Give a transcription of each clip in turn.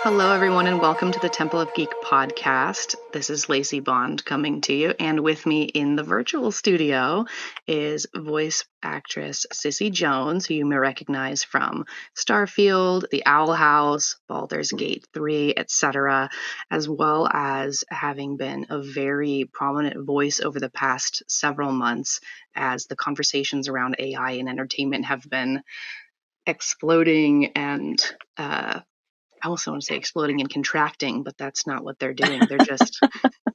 Hello, everyone, and welcome to the Temple of Geek podcast. This is Lacey Bond coming to you, and with me in the virtual studio is voice actress Cissy Jones, who you may recognize from Starfield, The Owl House, Baldur's Gate 3, etc., as well as having been a very prominent voice over the past several months as the conversations around AI and entertainment have been exploding and I also want to say exploding and contracting, but that's not what they're doing. They're just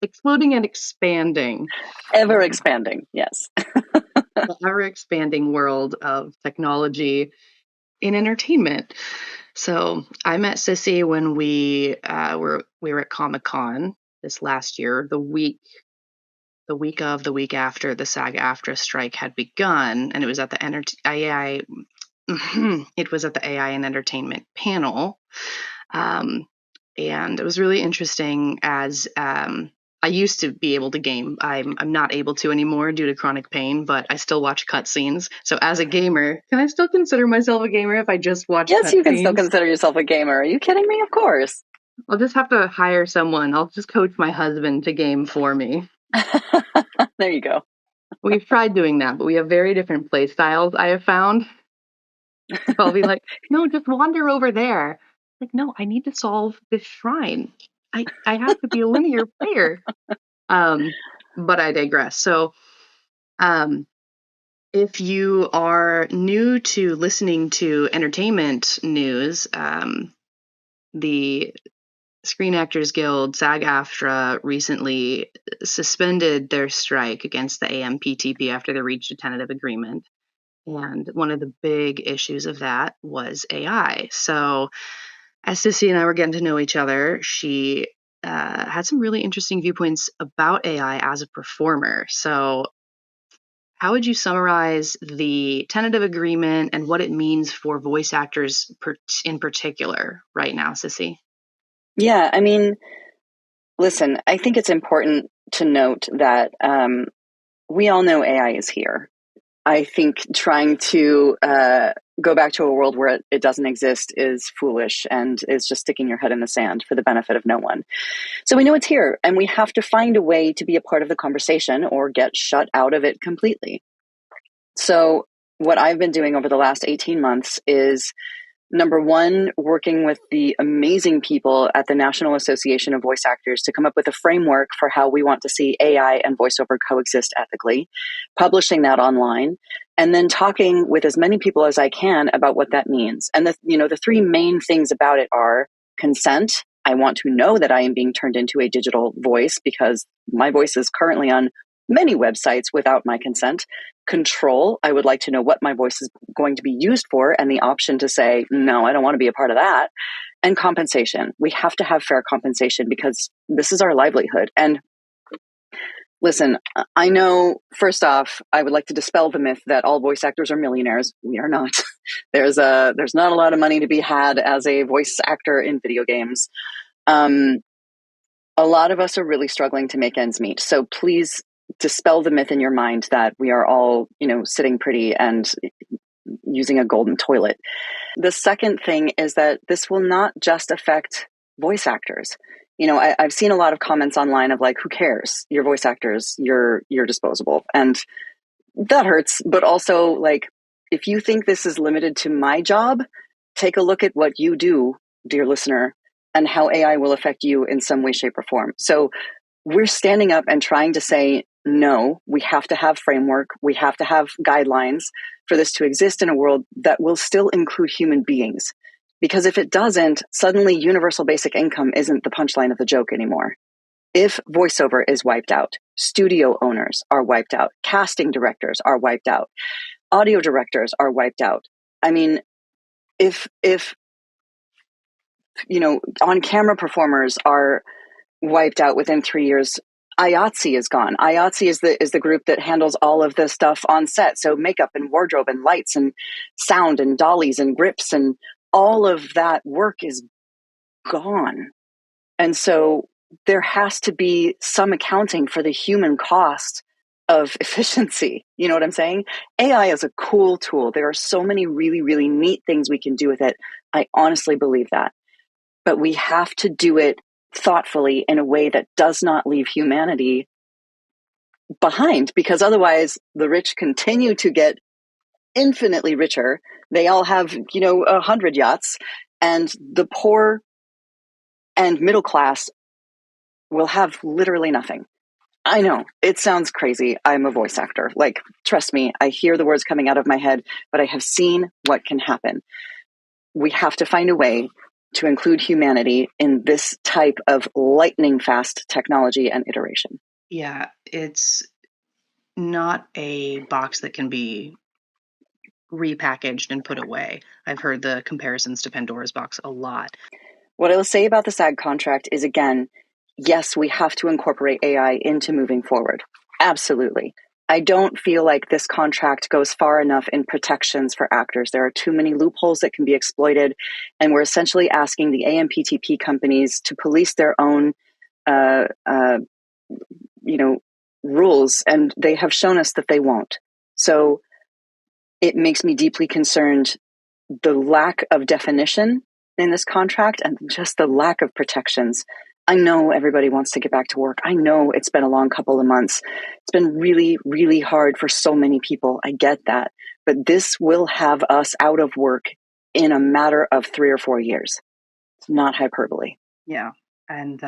exploding and expanding. Ever expanding, yes. The ever expanding world of technology in entertainment. So I met Cissy when we were at Comic-Con this last year, the week after the SAG-AFTRA strike had begun, and it was at the AI. It was at the AI and Entertainment panel. And it was really interesting as I used to be able to game. I'm not able to anymore due to chronic pain, but I still watch cutscenes. So as a gamer, can I still consider myself a gamer if I just watch Yes, you can still cutscenes? consider yourself a gamer. Are you kidding me? Of course. I'll just have to hire someone. I'll just coach my husband to game for me. There you go. We've tried doing that, but we have very different play styles, I have found. So I'll be like, no, just wander over there. Like, no, I need to solve this shrine. I have to be a linear player. But I digress. So, if you are new to listening to entertainment news, the Screen Actors Guild, SAG-AFTRA, recently suspended their strike against the AMPTP after they reached a tentative agreement. And one of the big issues of that was AI. So, as Cissy and I were getting to know each other, she had some really interesting viewpoints about AI as a performer. So, how would you summarize the tentative agreement and what it means for voice actors in particular right now, Cissy? Yeah, I mean, listen, I think it's important to note that we all know AI is here. I think trying to go back to a world where it doesn't exist is foolish and is just sticking your head in the sand for the benefit of no one. So we know it's here, and we have to find a way to be a part of the conversation or get shut out of it completely. So what I've been doing over the last 18 months is, number one, working with the amazing people at the National Association of Voice Actors to come up with a framework for how we want to see AI and voiceover coexist ethically, publishing that online, and then talking with as many people as I can about what that means. And the three main things about it are consent. I want to know that I am being turned into a digital voice because my voice is currently on many websites without my consent. Control. I would like to know what my voice is going to be used for and the option to say, no, I don't want to be a part of that. And compensation. We have to have fair compensation because this is our livelihood. And listen, I know, first off, I would like to dispel the myth that all voice actors are millionaires. We are not. There's not a lot of money to be had as a voice actor in video games. A lot of us are really struggling to make ends meet. So please dispel the myth in your mind that we are all, sitting pretty and using a golden toilet. The second thing is that this will not just affect voice actors. I've seen a lot of comments online of like, who cares? You're voice actors, you're disposable. And that hurts. But also, like, if you think this is limited to my job, take a look at what you do, dear listener, and how AI will affect you in some way, shape, or form. So we're standing up and trying to say, no, we have to have framework. We have to have guidelines for this to exist in a world that will still include human beings. Because if it doesn't, suddenly universal basic income isn't the punchline of the joke anymore. If voiceover is wiped out, studio owners are wiped out, casting directors are wiped out, audio directors are wiped out. I mean, if on-camera performers are wiped out within 3 years, IATSE is gone. IATSE is the group that handles all of the stuff on set. So makeup and wardrobe and lights and sound and dollies and grips and all of that work is gone. And so there has to be some accounting for the human cost of efficiency. You know what I'm saying? AI is a cool tool. There are so many really, really neat things we can do with it. I honestly believe that. but we have to do it thoughtfully in a way that does not leave humanity behind, because otherwise the rich continue to get infinitely richer. They all have, 100 yachts, and the poor and middle class will have literally nothing. I know it sounds crazy. I'm a voice actor. Like, trust me, I hear the words coming out of my head, but I have seen what can happen. We have to find a way to include humanity in this type of lightning fast technology and iteration. Yeah, it's not a box that can be repackaged and put away. I've heard the comparisons to Pandora's box a lot. What I'll say about the SAG contract is, again, yes, we have to incorporate AI into moving forward. Absolutely. I don't feel like this contract goes far enough in protections for actors. There are too many loopholes that can be exploited, and we're essentially asking the AMPTP companies to police their own, rules, and they have shown us that they won't. So it makes me deeply concerned, the lack of definition in this contract and just the lack of protections. I know everybody wants to get back to work. I know it's been a long couple of months. It's been really, really hard for so many people. I get that. But this will have us out of work in a matter of 3 or 4 years. It's not hyperbole. Yeah. And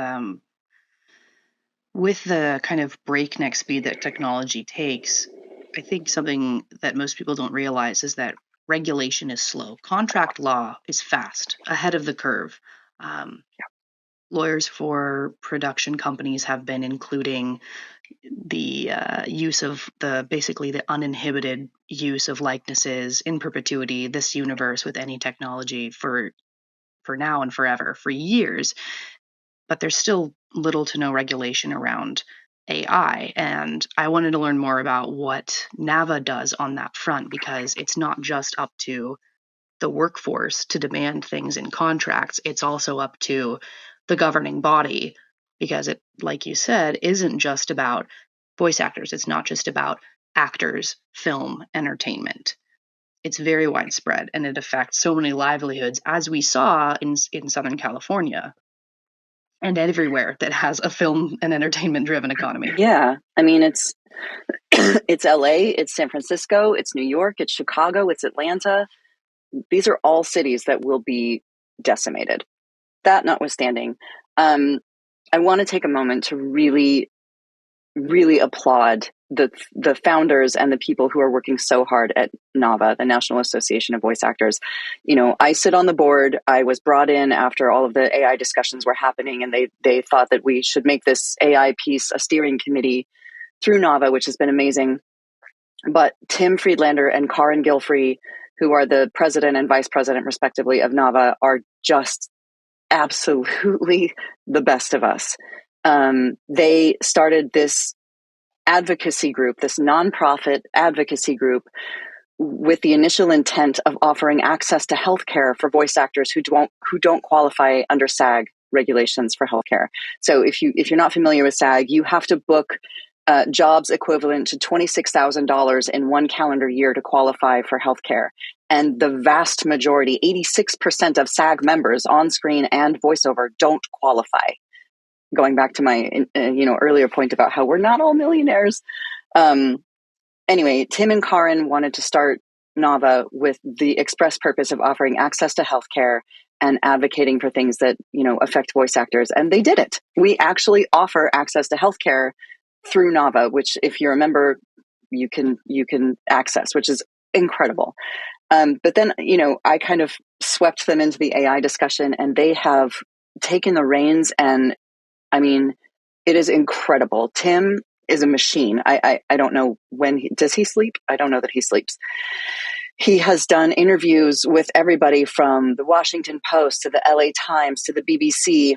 with the kind of breakneck speed that technology takes, I think something that most people don't realize is that regulation is slow. Contract law is fast, ahead of the curve. Lawyers for production companies have been including the use of basically the uninhibited use of likenesses in perpetuity, this universe with any technology for now and forever, for years. But there's still little to no regulation around AI. And I wanted to learn more about what NAVA does on that front, because it's not just up to the workforce to demand things in contracts, it's also up to the governing body, because it, like you said, isn't just about voice actors. It's not just about actors, film, entertainment. It's very widespread, and it affects so many livelihoods, as we saw in Southern California and everywhere that has a film and entertainment driven economy. Yeah. I mean, it's it's LA, it's San Francisco, it's New York, it's Chicago, it's Atlanta. These are all cities that will be decimated. That notwithstanding, I want to take a moment to really, really applaud the founders and the people who are working so hard at NAVA, the National Association of Voice Actors. I sit on the board. I was brought in after all of the AI discussions were happening, and they thought that we should make this AI piece a steering committee through NAVA, which has been amazing. But Tim Friedlander and Karin Gilfrey, who are the president and vice president, respectively, of NAVA, are just absolutely the best of us. They started this advocacy group, this nonprofit advocacy group, with the initial intent of offering access to healthcare for voice actors who don't qualify under SAG regulations for healthcare. So if you're not familiar with SAG, you have to book jobs equivalent to $26,000 in one calendar year to qualify for healthcare. And the vast majority, 86% of SAG members on screen and voiceover, don't qualify. Going back to my earlier point about how we're not all millionaires. Anyway, Tim and Karin wanted to start NAVA with the express purpose of offering access to healthcare and advocating for things that affect voice actors, and they did it. We actually offer access to healthcare through NAVA, which, if you remember, you can access, which is incredible. But then I kind of swept them into the AI discussion, and they have taken the reins, and I mean, it is incredible. Tim is a machine. I don't know does he sleep? I don't know that he sleeps. He has done interviews with everybody from the Washington Post to the LA Times to the BBC.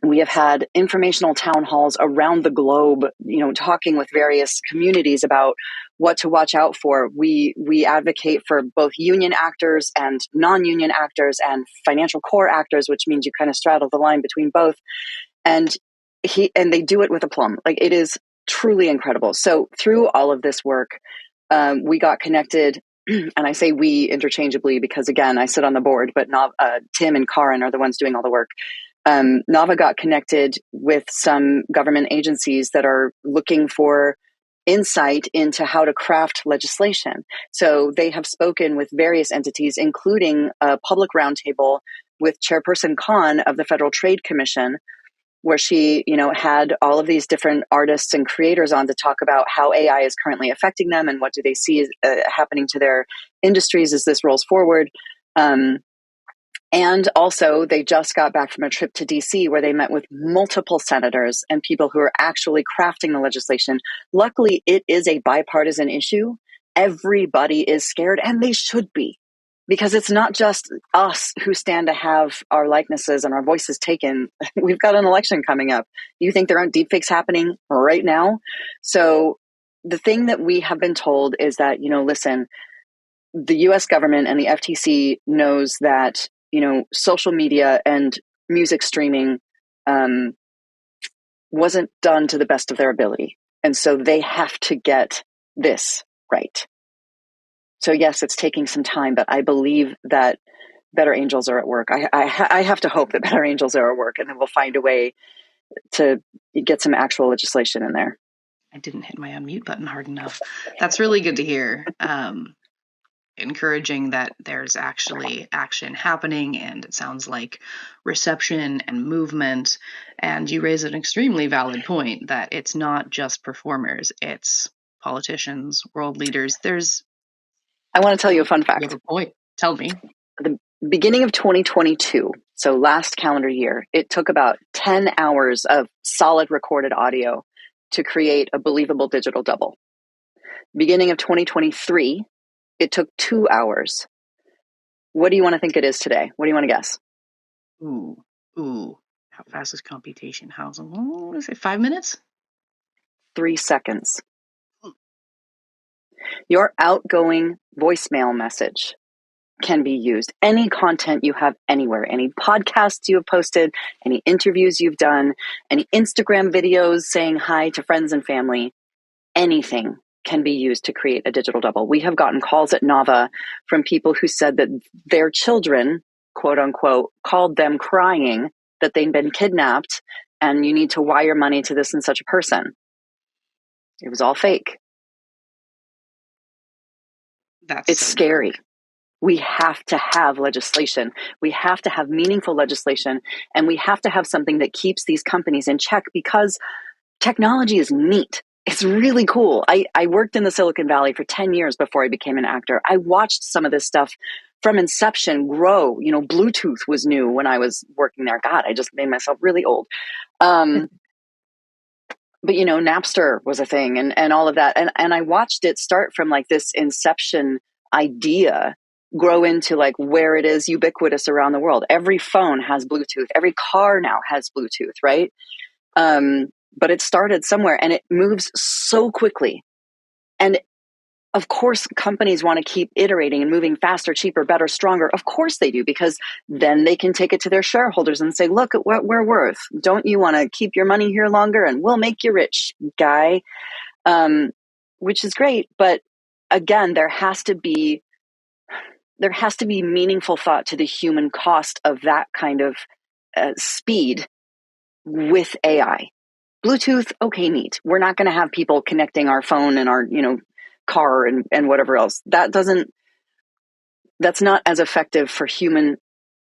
We have had informational town halls around the globe, talking with various communities about what to watch out for. We advocate for both union actors and non-union actors and financial core actors, which means you kind of straddle the line between both. And they do it with aplomb. Like, it is truly incredible. So through all of this work, we got connected and I say we interchangeably because, again, I sit on the board, but Tim and Karin are the ones doing all the work. Nava got connected with some government agencies that are looking for insight into how to craft legislation. So they have spoken with various entities, including a public roundtable with Chairperson Khan of the Federal Trade Commission, where she, had all of these different artists and creators on to talk about how AI is currently affecting them and what do they see happening to their industries as this rolls forward. And also, they just got back from a trip to DC where they met with multiple senators and people who are actually crafting the legislation. Luckily, it is a bipartisan issue. Everybody is scared, and they should be, because it's not just us who stand to have our likenesses and our voices taken. We've got an election coming up. You think there aren't deepfakes happening right now? So the thing that we have been told is that, listen, the US government and the FTC knows that, social media and music streaming wasn't done to the best of their ability. And so they have to get this right. So yes, it's taking some time, but I believe that better angels are at work. I have to hope that better angels are at work, and then we'll find a way to get some actual legislation in there. I didn't hit my unmute button hard enough. That's really good to hear. Encouraging that there's actually action happening, and it sounds like reception and movement. And you raise an extremely valid point that it's not just performers, it's politicians, world leaders. I want to tell you a fun fact. You have a point. Tell me. The beginning of 2022, so last calendar year, it took about 10 hours of solid recorded audio to create a believable digital double. Beginning of 2023, it took 2 hours. What do you want to think it is today? What do you want to guess? Ooh. How fast is computation? What is it, 5 minutes? 3 seconds. Your outgoing voicemail message can be used. Any content you have anywhere, any podcasts you have posted, any interviews you've done, any Instagram videos saying hi to friends and family, anything can be used to create a digital double. We have gotten calls at Nava from people who said that their children, quote unquote, called them crying that they'd been kidnapped and you need to wire money to this and such a person. It was all fake. It's so scary. Dark. We have to have legislation. We have to have meaningful legislation, and we have to have something that keeps these companies in check, because technology is neat. It's really cool. I worked in the Silicon Valley for 10 years before I became an actor. I watched some of this stuff from inception grow. Bluetooth was new when I was working there. God, I just made myself really old. But Napster was a thing, and all of that. And I watched it start from like this inception idea grow into like where it is ubiquitous around the world. Every phone has Bluetooth. Every car now has Bluetooth, right? But it started somewhere, and it moves so quickly. And of course, companies want to keep iterating and moving faster, cheaper, better, stronger. Of course they do, because then they can take it to their shareholders and say, look at what we're worth. Don't you want to keep your money here longer? And we'll make you rich, guy. Which is great. But again, there has to be meaningful thought to the human cost of that kind of speed with AI. Bluetooth, okay, neat. We're not going to have people connecting our phone and our, car and whatever else. That's not as effective for human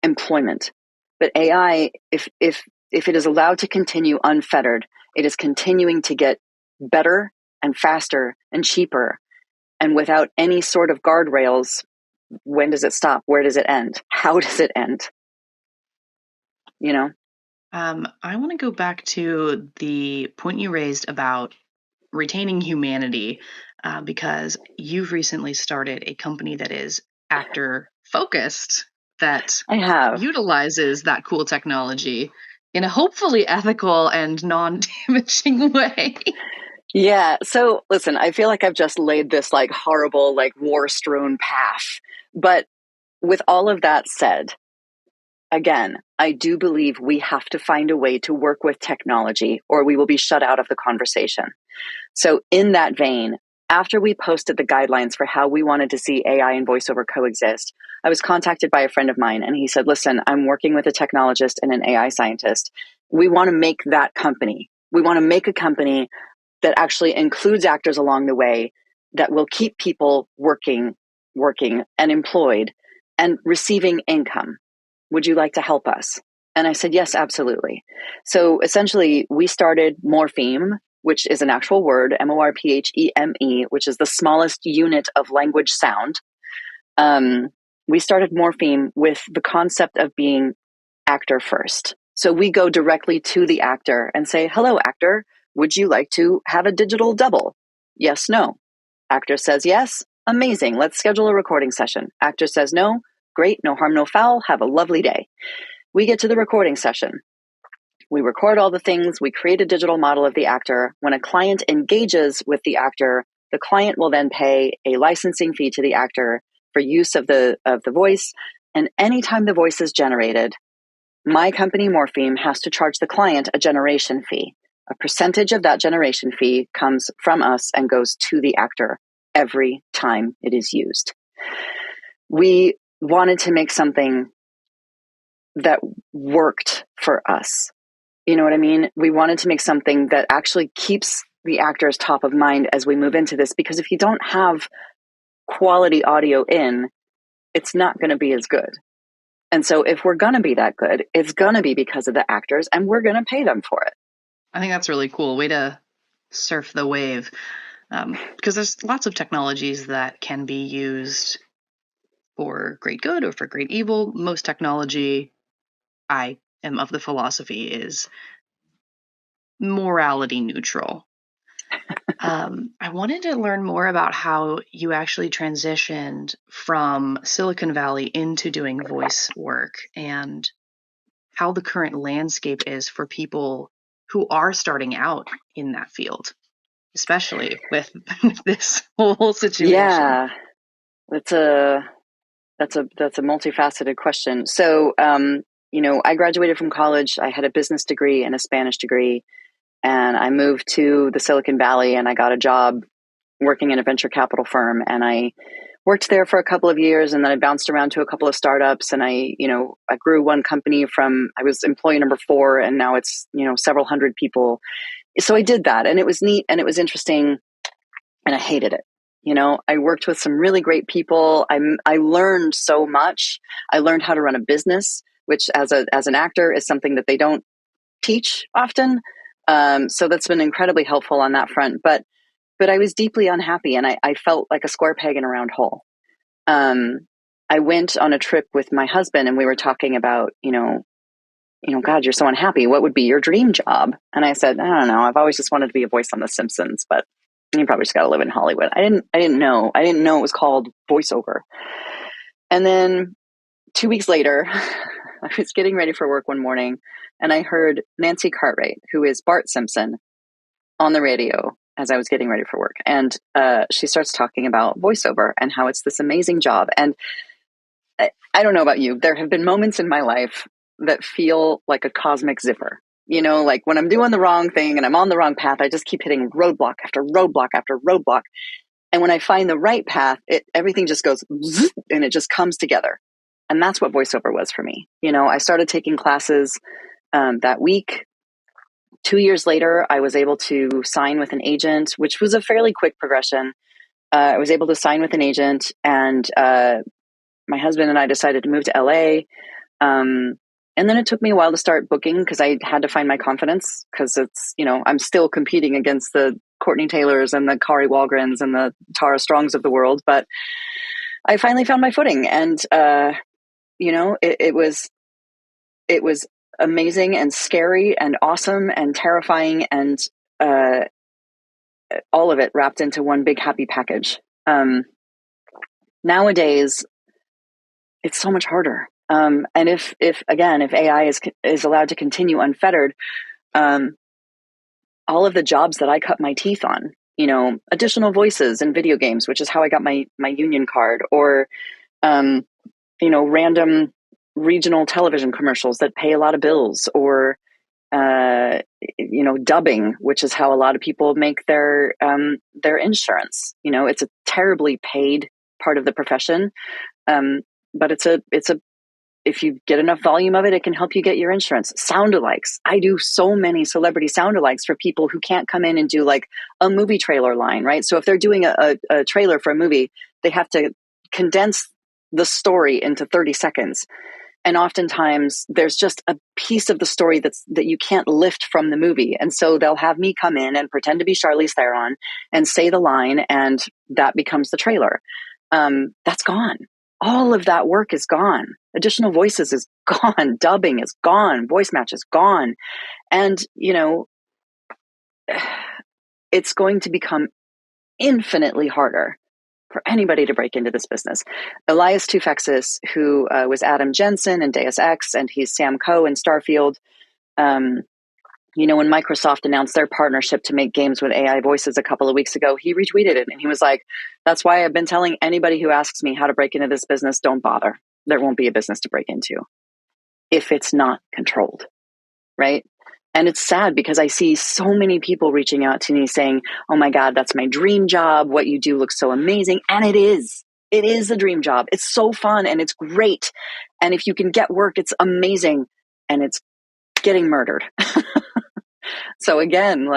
employment. But AI, if it is allowed to continue unfettered, it is continuing to get better and faster and cheaper, and without any sort of guardrails. When does it stop? Where does it end? How does it end? I want to go back to the point you raised about retaining humanity, because you've recently started a company that is actor focused, that utilizes that cool technology in a hopefully ethical and non-damaging way. Yeah. So listen, I feel like I've just laid this like horrible, like war-strewn path. But with all of that said, again, I do believe we have to find a way to work with technology, or we will be shut out of the conversation. So in that vein, after we posted the guidelines for how we wanted to see AI and voiceover coexist, I was contacted by a friend of mine, and he said, listen, I'm working with a technologist and an AI scientist. We want to make that company. We want to make a company that actually includes actors along the way, that will keep people working and employed and receiving income. Would you like to help us? And I said, yes, absolutely. So essentially, we started Morpheme, which is an actual word, Morpheme, which is the smallest unit of language sound. We started Morpheme with the concept of being actor first. So we go directly to the actor and say, hello, actor, would you like to have a digital double? Yes, no. Actor says yes. Amazing. Let's schedule a recording session. Actor says no. Great. No harm, no foul. Have a lovely day. We get to the recording session. We record all the things. We create a digital model of the actor. When a client engages with the actor, the client will then pay a licensing fee to the actor for use of the voice. And anytime the voice is generated, my company Morpheme has to charge the client a generation fee. A percentage of that generation fee comes from us and goes to the actor every time it is used. We wanted to make something that worked for us. You know what I mean? We wanted to make something that actually keeps the actors top of mind as we move into this, because if you don't have quality audio in, it's not going to be as good. And so if we're going to be that good, it's going to be because of the actors, and we're going to pay them for it. I think that's really cool. Way to surf the wave. Because there's lots of technologies that can be used for great good or for great evil. Most technology, I am of the philosophy, is morality neutral. I wanted to learn more about how you actually transitioned from Silicon Valley into doing voice work, and how the current landscape is for people who are starting out in that field, especially with this whole situation. Yeah, that's a multifaceted question. So, I graduated from college. I had a business degree and a Spanish degree, and I moved to the Silicon Valley, and I got a job working in a venture capital firm, and I worked there for a couple of years, and then I bounced around to a couple of startups, and I grew one company from, I was employee number 4, and now it's, several hundred people. So I did that, and it was neat and it was interesting, and I hated it. I worked with some really great people. I learned so much. I learned how to run a business, which as an actor is something that they don't teach often. So that's been incredibly helpful on that front. But I was deeply unhappy, and I felt like a square peg in a round hole. I went on a trip with my husband, and we were talking about, God, you're so unhappy. What would be your dream job? And I said, I don't know. I've always just wanted to be a voice on The Simpsons, but you probably just got to live in Hollywood. I didn't know it was called voiceover. And then 2 weeks later, I was getting ready for work one morning, and I heard Nancy Cartwright, who is Bart Simpson, on the radio as I was getting ready for work. And she starts talking about voiceover and how it's this amazing job. And I don't know about you, there have been moments in my life that feel like a cosmic zipper. Like when I'm doing the wrong thing and I'm on the wrong path, I just keep hitting roadblock after roadblock after roadblock. And when I find the right path, everything just goes and it just comes together. And that's what voiceover was for me. I started taking classes that week. 2 years later, I was able to sign with an agent, which was a fairly quick progression. I was able to sign with an agent, and my husband and I decided to move to LA. And then it took me a while to start booking, because I had to find my confidence, because it's, I'm still competing against the Courtney Taylors and the Kari Walgrens and the Tara Strongs of the world. But I finally found my footing, and, it was amazing and scary and awesome and terrifying, and all of it wrapped into one big happy package. Nowadays, it's so much harder. And if AI is allowed to continue unfettered, all of the jobs that I cut my teeth on, additional voices in video games, which is how I got my union card, or, random regional television commercials that pay a lot of bills, or dubbing, which is how a lot of people make their insurance. It's a terribly paid part of the profession, but it's a if you get enough volume of it, it can help you get your insurance. Sound-alikes. I do so many celebrity sound-alikes for people who can't come in and do like a movie trailer line, right? So if they're doing a trailer for a movie, they have to condense the story into 30 seconds. And oftentimes there's just a piece of the story that you can't lift from the movie. And so they'll have me come in and pretend to be Charlize Theron and say the line, and that becomes the trailer. That's gone. All of that work is gone. Additional voices is gone. Dubbing is gone. Voice match is gone. And, it's going to become infinitely harder for anybody to break into this business. Elias Toufexis, who was Adam Jensen in Deus Ex, and he's Sam Coe in Starfield. When Microsoft announced their partnership to make games with AI voices a couple of weeks ago, he retweeted it and he was like, that's why I've been telling anybody who asks me how to break into this business, don't bother. There won't be a business to break into if it's not controlled, right? And it's sad because I see so many people reaching out to me saying, oh my God, that's my dream job. What you do looks so amazing. And it is. It is a dream job. It's so fun and it's great. And if you can get work, it's amazing. And it's getting murdered. So again,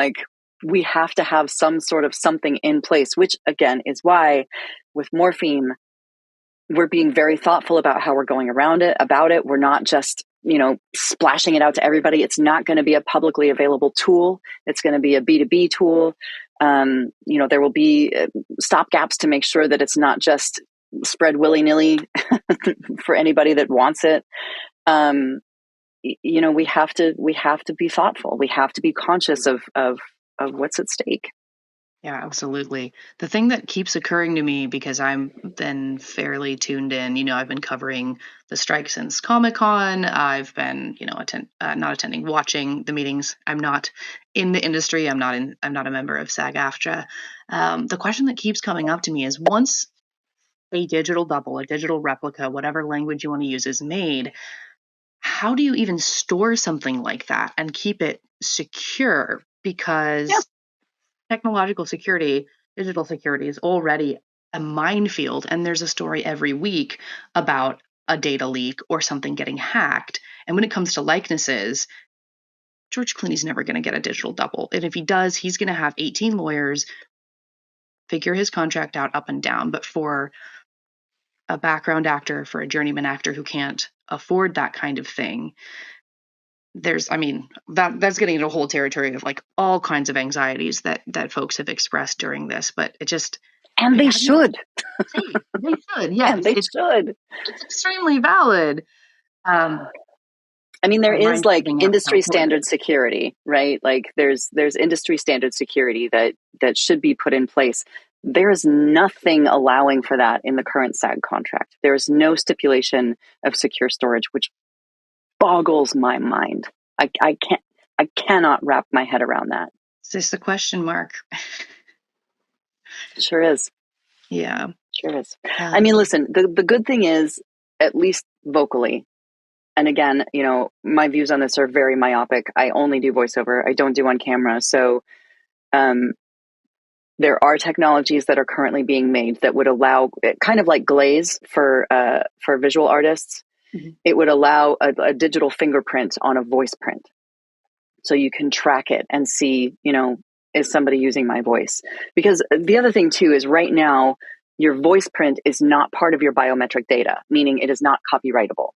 we have to have some sort of something in place, which again is why with Morpheme, we're being very thoughtful about how we're going about it. We're not just, splashing it out to everybody. It's not going to be a publicly available tool. It's going to be a B2B tool. There will be stopgaps to make sure that it's not just spread willy-nilly for anybody that wants it. We have to be thoughtful. We have to be conscious of what's at stake. Yeah, absolutely. The thing that keeps occurring to me, because I'm then fairly tuned in, I've been covering the strike since Comic-Con. I've been, not attending, watching the meetings. I'm not in the industry. I'm not a member of SAG-AFTRA. The question that keeps coming up to me is, once a digital double, a digital replica, whatever language you want to use, is made, how do you even store something like that and keep it secure? Because technological security, digital security is already a minefield, and there's a story every week about a data leak or something getting hacked. And when it comes to likenesses, George Clooney's never going to get a digital double. And if he does, he's going to have 18 lawyers figure his contract out up and down. But for a background actor, for a journeyman actor who can't afford that kind of thing, that's getting into a whole territory of all kinds of anxieties that folks have expressed during this. But it just, and they should. They should, yes. And they should. It's extremely valid. There is industry standard security, right? There's industry standard security that should be put in place. There is nothing allowing for that in the current SAG contract. There is no stipulation of secure storage, which boggles my mind. I cannot wrap my head around that. It's just a question mark. Sure is. Yeah. Sure is. Listen, the good thing is, at least vocally, and again, my views on this are very myopic. I only do voiceover. I don't do on camera. So there are technologies that are currently being made that would allow, kind of like Glaze for visual artists. Mm-hmm. It would allow a digital fingerprint on a voice print. So you can track it and see, is somebody using my voice? Because the other thing too is, right now, your voice print is not part of your biometric data, meaning it is not copyrightable.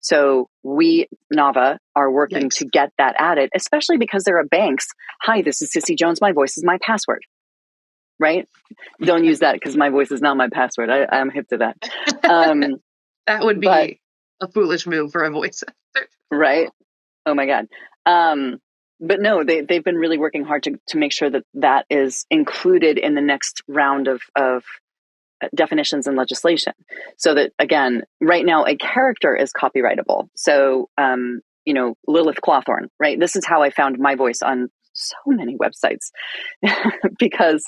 So we, Nava, are working to get that added, especially because there are banks. Hi, this is Cissy Jones. My voice is my password. Right? Don't use that because my voice is not my password. I'm hip to that. That would be a foolish move for a voice. Right? Oh my God. But no, they've been really working hard to make sure that is included in the next round of definitions and legislation. So that, again, right now a character is copyrightable. So, Lilith Clawthorne, right? This is how I found my voice on so many websites because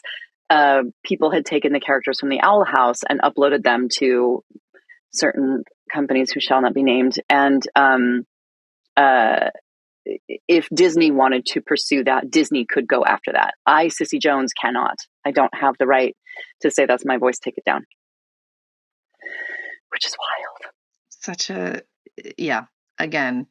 people had taken the characters from the Owl House and uploaded them to certain companies who shall not be named. And if Disney wanted to pursue that, Disney could go after that. I, Cissy Jones, cannot. I don't have the right to say that's my voice, take it down. Which is wild. Such a, yeah, again,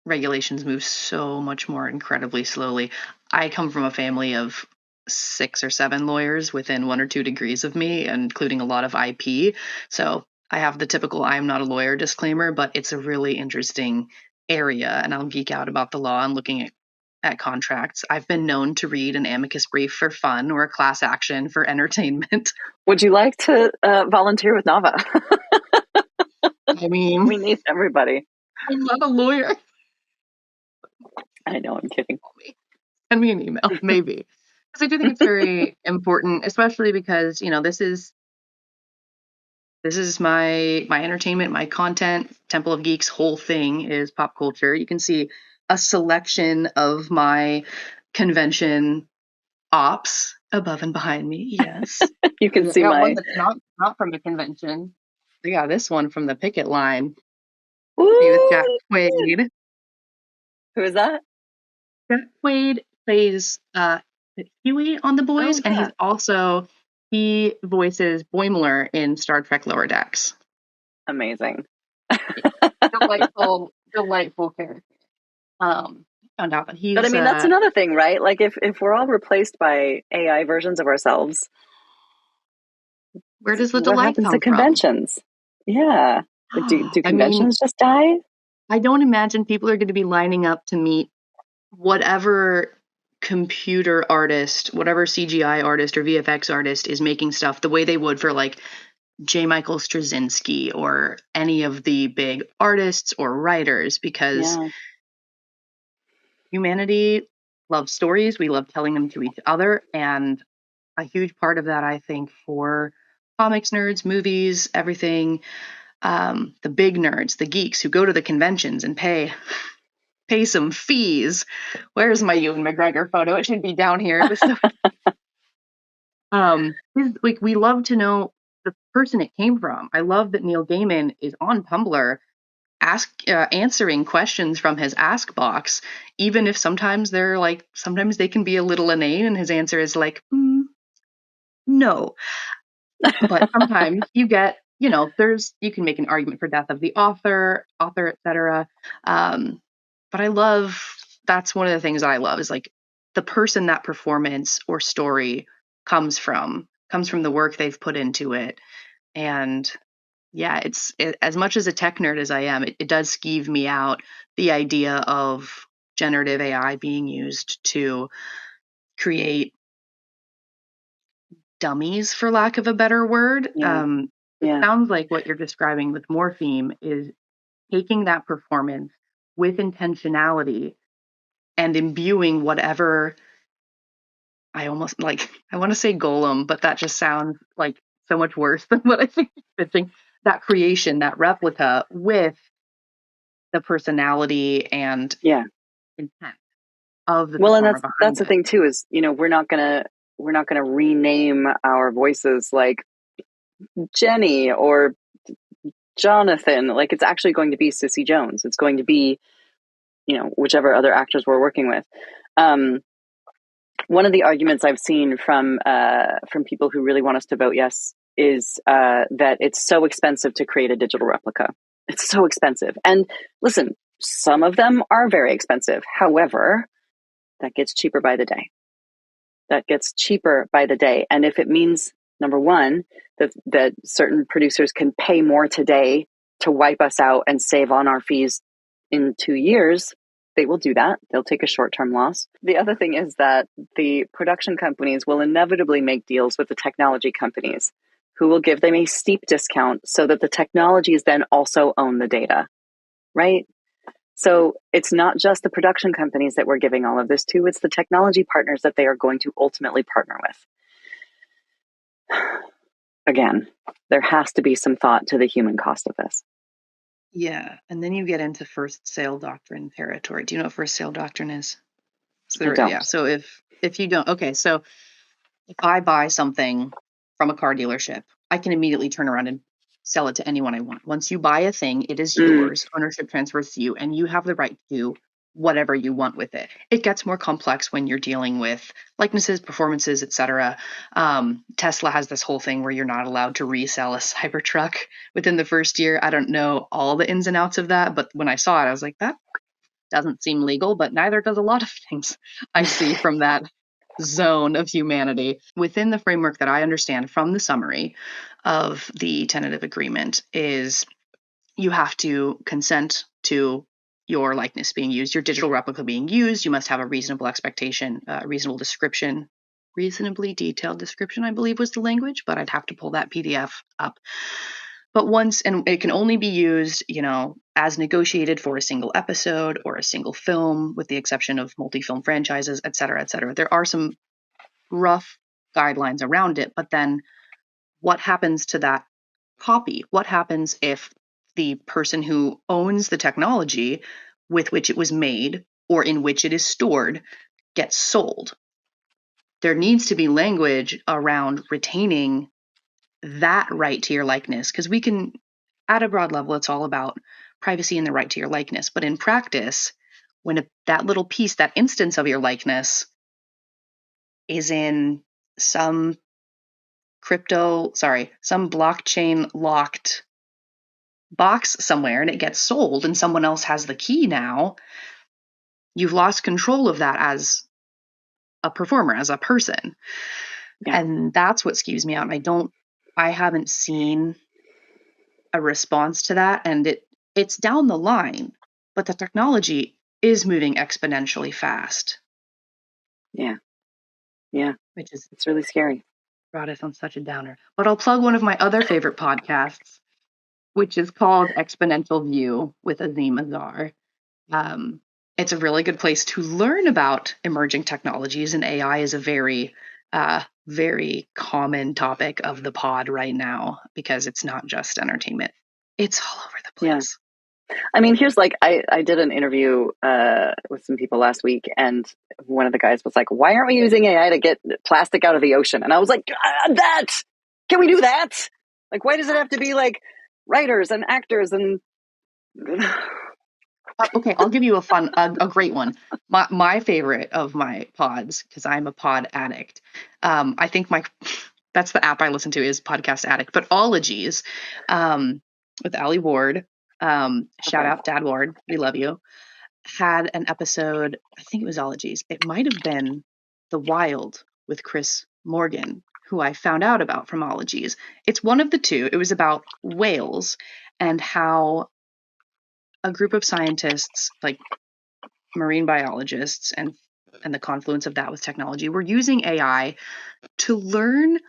regulations move so much more incredibly slowly. I come from a family of 6 or 7 lawyers within 1 or 2 degrees of me, including a lot of IP. So I have the typical I'm not a lawyer disclaimer, but it's a really interesting area, and I'll geek out about the law and looking at contracts. I've been known to read an amicus brief for fun or a class action for entertainment. Would you like to volunteer with Nava? I mean, we need everybody. I'm not a lawyer. I know, I'm kidding. Send me an email, maybe. Because I do think it's very important, especially because, this is my entertainment, my content. Temple of Geek's whole thing is pop culture. You can see a selection of my convention ops above and behind me. Yes. You can see got my one that's not from a convention. I got this one from the picket line. Ooh. With Jack Quaid. Who is that? Jack Quaid plays Huey on The Boys, and he voices Boimler in Star Trek Lower Decks. Amazing. Delightful character. Found out that he's. But I mean, that's another thing, right? Like, if we're all replaced by AI versions of ourselves, where does the what delight happens come to conventions? From? Yeah, do conventions just die? I don't imagine people are going to be lining up to meet whatever computer artist, whatever CGI artist or VFX artist is making stuff the way they would for like J. Michael Straczynski or any of the big artists or writers, because humanity loves stories. We love telling them to each other. And a huge part of that, I think, for comics nerds, movies, everything, the big nerds, the geeks who go to the conventions and pay some fees. Where's my Ewan McGregor photo? It should be down here. It was so like, we love to know the person it came from. I love that Neil Gaiman is on Tumblr answering questions from his ask box, even if sometimes they can be a little inane, and his answer is like, no. But sometimes you get, you can make an argument for death of the author, etc. But that's one of the things I love, is like the person that performance or story comes from the work they've put into it. And yeah, as much as a tech nerd as I am, it does skeeve me out, the idea of generative AI being used to create dummies, for lack of a better word. It sounds like what you're describing with Morpheme is taking that performance with intentionality and imbuing whatever, I want to say golem, but that just sounds like so much worse than what I think it's pitching. That creation, that replica, with the personality and intent of the performer behind it. And that's the thing too, is, we're not gonna rename our voices like Jenny or Jonathan. Like, it's actually going to be Cissy Jones. It's going to be, whichever other actors we're working with. One of the arguments I've seen from people who really want us to vote yes is that it's so expensive to create a digital replica. It's so expensive. And listen, some of them are very expensive. However, that gets cheaper by the day. And if it means, number one, that certain producers can pay more today to wipe us out and save on our fees in 2 years, they will do that. They'll take a short-term loss. The other thing is that the production companies will inevitably make deals with the technology companies, who will give them a steep discount so that the technologies then also own the data, right? So it's not just the production companies that we're giving all of this to, it's the technology partners that they are going to ultimately partner with. Again, there has to be some thought to the human cost of this. Yeah, and then you get into first sale doctrine territory. Do you know what first sale doctrine is? I don't. Yeah, so if you don't, okay, so if I buy something from a car dealership, I can immediately turn around and sell it to anyone I want. Once you buy a thing, it is yours. Ownership transfers to you, and you have the right to whatever you want with it. It gets more complex when you're dealing with likenesses, performances, etc. Tesla has this whole thing where you're not allowed to resell a Cybertruck within the first year. I don't know all the ins and outs of that, but when I saw it, I was like, that doesn't seem legal, but neither does a lot of things I see from that zone of humanity. Within the framework that I understand from the summary of the tentative agreement is you have to consent to your likeness being used, your digital replica being used. You must have a reasonable expectation, reasonable description, reasonably detailed description, I believe was the language, but I'd have to pull that PDF up. But and it can only be used, as negotiated for a single episode or a single film, with the exception of multi-film franchises, et cetera, et cetera. There are some rough guidelines around it, but then what happens to that copy? What happens if the person who owns the technology with which it was made or in which it is stored gets sold? There needs to be language around retaining that right to your likeness, because we can, at a broad level, it's all about privacy and the right to your likeness. But in practice, when that little piece, that instance of your likeness is in some some blockchain locked box somewhere and it gets sold and someone else has the key now, you've lost control of that as a performer, as a person. Yeah. And that's what skews me out. And I haven't seen a response to that. And it's down the line, but the technology is moving exponentially fast. Yeah. Yeah. It's really scary. Brought us on such a downer. But I'll plug one of my other favorite podcasts, which is called Exponential View with Azim Azar. It's a really good place to learn about emerging technologies, and AI is a very, very common topic of the pod right now because it's not just entertainment. It's all over the place. Yeah. I mean, here's I did an interview with some people last week, and one of the guys was like, why aren't we using AI to get plastic out of the ocean? And I was like, can we do that? Like, why does it have to be like writers and actors and... Okay, I'll give you a great one. My favorite of my pods, because I'm a pod addict. I think that's the app I listen to is Podcast Addict, but Ologies, with Ali Ward, shout out Dad Ward, we love you, had an episode, I think it was Ologies. It might have been The Wild with Chris Morgan, who I found out about from Ologies. It's one of the two. It was about whales and how a group of scientists, like marine biologists, and the confluence of that with technology, were using AI to learn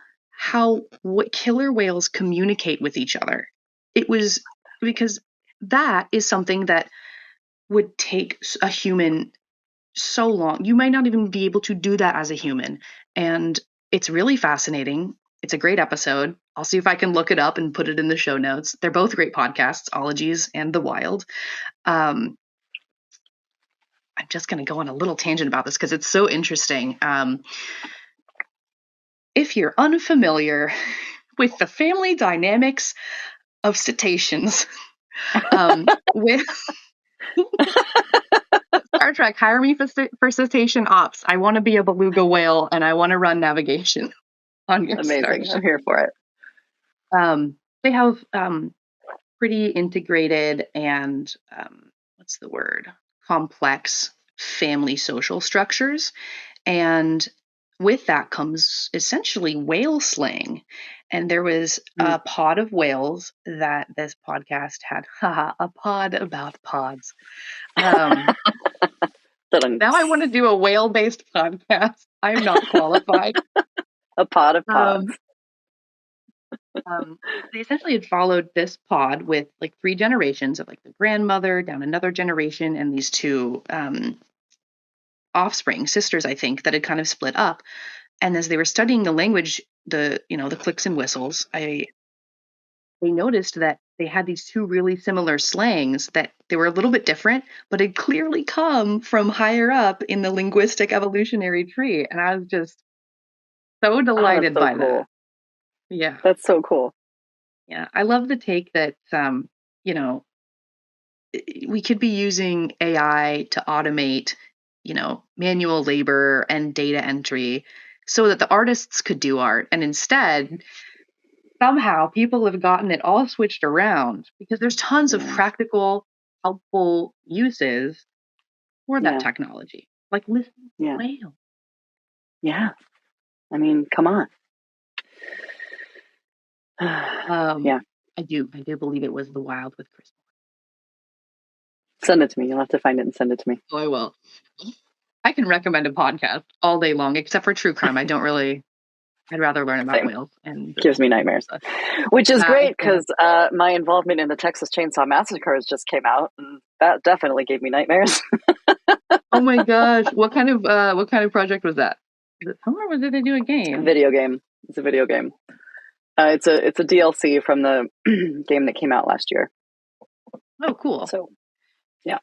what killer whales communicate with each other. It was because that is something that would take a human so long. You might not even be able to do that as a human. And it's really fascinating. It's a great episode. I'll see if I can look it up and put it in the show notes. They're both great podcasts, Ologies and The Wild. I'm just going to go on a little tangent about this because it's so interesting. If you're unfamiliar with the family dynamics of cetaceans, with Star Trek, hire me for cetacean ops. I want to be a beluga whale and I want to run navigation on your Amazing. I'm here for it. They have pretty integrated and complex family social structures, and with that comes essentially whale slang. And there was a pod of whales that this podcast had. A pod about pods. Now I want to do a whale-based podcast. I'm not qualified. A pod of pods. They essentially had followed this pod with like 3 generations of like the grandmother down another generation and these 2 offspring sisters, I think, that had kind of split up. And as they were studying the language, the clicks and whistles, they noticed that they had these 2 really similar slangs that they were a little bit different, but had clearly come from higher up in the linguistic evolutionary tree. And I was just so delighted by that. Yeah. That's so cool. Yeah. I love the take that, we could be using AI to automate, manual labor and data entry so that the artists could do art. And instead, somehow people have gotten it all switched around because there's tons of Yeah. practical, helpful uses for that Yeah. technology. Like listen to Yeah. whale. Yeah. I mean, come on. Yeah. I do believe it was The Wild with Chris. Send it to me. You'll have to find it and send it to me. Oh, I will. I can recommend a podcast all day long, except for true crime. I'd rather learn about Same. whales and Gives me nightmares. Which is great yeah. because my involvement in the Texas Chainsaw Massacres just came out, and that definitely gave me nightmares. Oh my gosh. What kind of project was that? Was it film or was it a new game? Video game. It's a video game. It's a DLC from the game that came out last year. Oh, cool. So, yeah.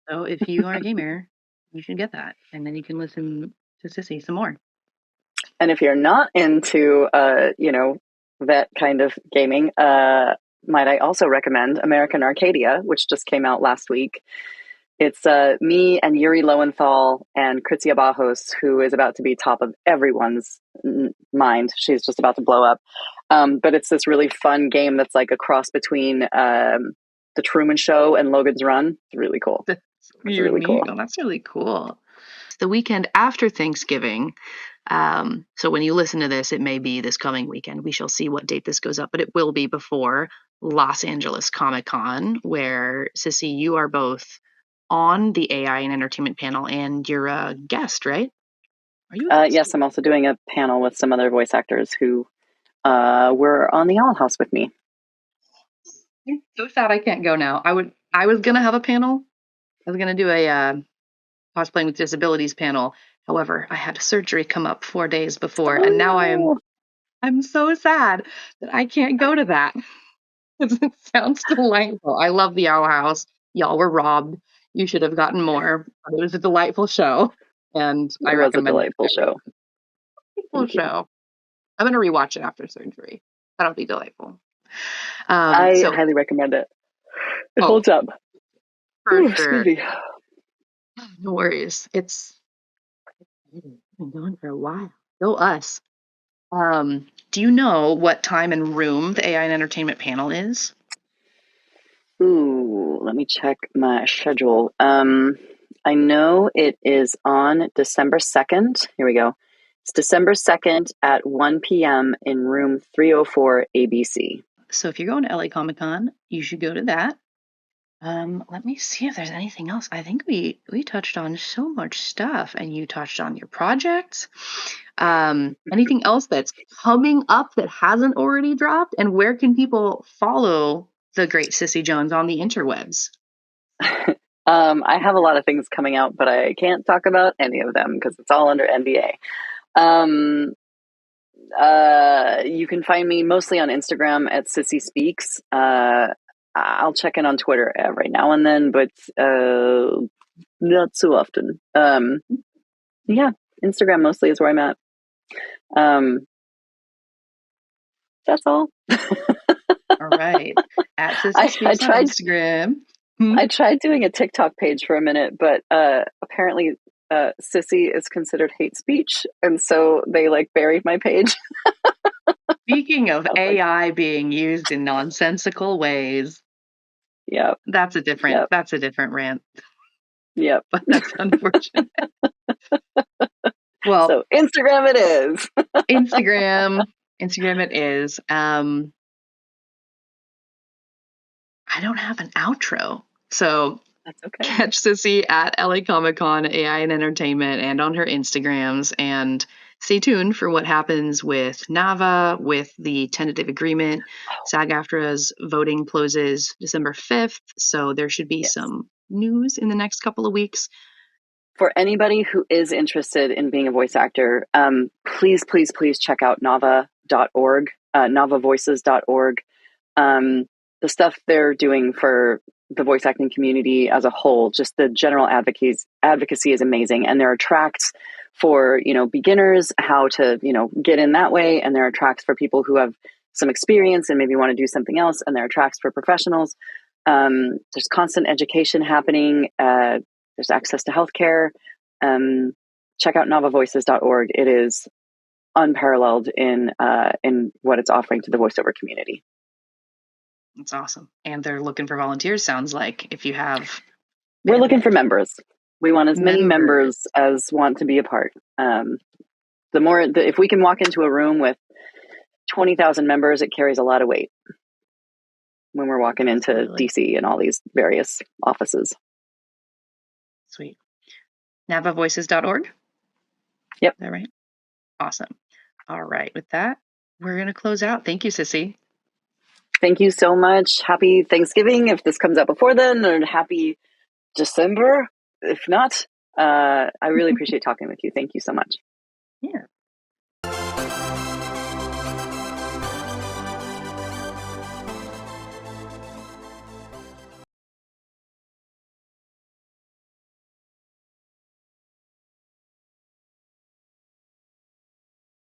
So if you are a gamer, you should get that, and then you can listen to Cissy some more. And if you're not into, that kind of gaming, might I also recommend American Arcadia, which just came out last week. It's me and Yuri Lowenthal and Kritzia Bajos, who is about to be top of everyone's mind. She's just about to blow up. But it's this really fun game that's like a cross between The Truman Show and Logan's Run. It's really cool. That's really cool. Oh, that's really cool. It's the weekend after Thanksgiving. So when you listen to this, it may be this coming weekend. We shall see what date this goes up, but it will be before Los Angeles Comic-Con, where, Cissy, you are both on the AI and entertainment panel, and you're a guest, right? Are you? Yes, I'm also doing a panel with some other voice actors who were on the Owl House with me. I'm so sad I can't go now. I was gonna have a panel. I was gonna do a cosplaying with disabilities panel. However, I had surgery come up 4 days before, and now I'm so sad that I can't go to that. It sounds delightful. I love the Owl House. Y'all were robbed. You should have gotten more. It was a delightful show, and I recommend it. Was a delightful show. Delightful show. I'm gonna rewatch it after surgery. That'll be delightful. I highly recommend it. It holds up. For sure. No worries. It's been going for a while. Go us. Do you know what time and room the AI and entertainment panel is? Ooh, let me check my schedule. I know it is on December 2nd. Here we go. It's December 2nd at 1 p.m. in room 304 ABC. So if you're going to LA Comic Con, you should go to that. Let me see if there's anything else. I think we touched on so much stuff, and you touched on your projects. Anything else that's coming up that hasn't already dropped? And where can people follow the great Cissy Jones on the interwebs? I have a lot of things coming out, but I can't talk about any of them because it's all under NDA. You can find me mostly on Instagram at Cissy Speaks. I'll check in on Twitter every now and then, but not so often. Yeah, Instagram mostly is where I'm at. That's all. All right. At Cissy Speaks on Instagram. I tried doing a TikTok page for a minute, but apparently Cissy is considered hate speech, and so they buried my page. Speaking of AI being used in nonsensical ways, that's a different rant. Yep, but that's unfortunate. Well, so Instagram it is. Instagram it is. I don't have an outro, so that's okay. Catch Cissy at LA Comic Con, AI and Entertainment, and on her Instagrams, and stay tuned for what happens with NAVA, with the tentative agreement. SAG-AFTRA's voting closes December 5th, so there should be some news in the next couple of weeks. For anybody who is interested in being a voice actor, please check out nava.org, navavoices.org. The stuff they're doing for the voice acting community as a whole, just the general advocacy is amazing. And there are tracks for, beginners, how to, get in that way. And there are tracks for people who have some experience and maybe want to do something else. And there are tracks for professionals. There's constant education happening. There's access to healthcare. Check out novavoices.org. It is unparalleled in what it's offering to the voiceover community. That's awesome. And they're looking for volunteers, sounds like, if you have... We're looking for members. We want as many members as want to be a part. If we can walk into a room with 20,000 members, it carries a lot of weight when we're walking into DC and all these various offices. Sweet. navavoices.org? Yep. Is that right? Awesome. All right. With that, we're going to close out. Thank you, Cissy. Thank you so much. Happy Thanksgiving if this comes out before then, and happy December if not. I really appreciate talking with you. Thank you so much. Yeah.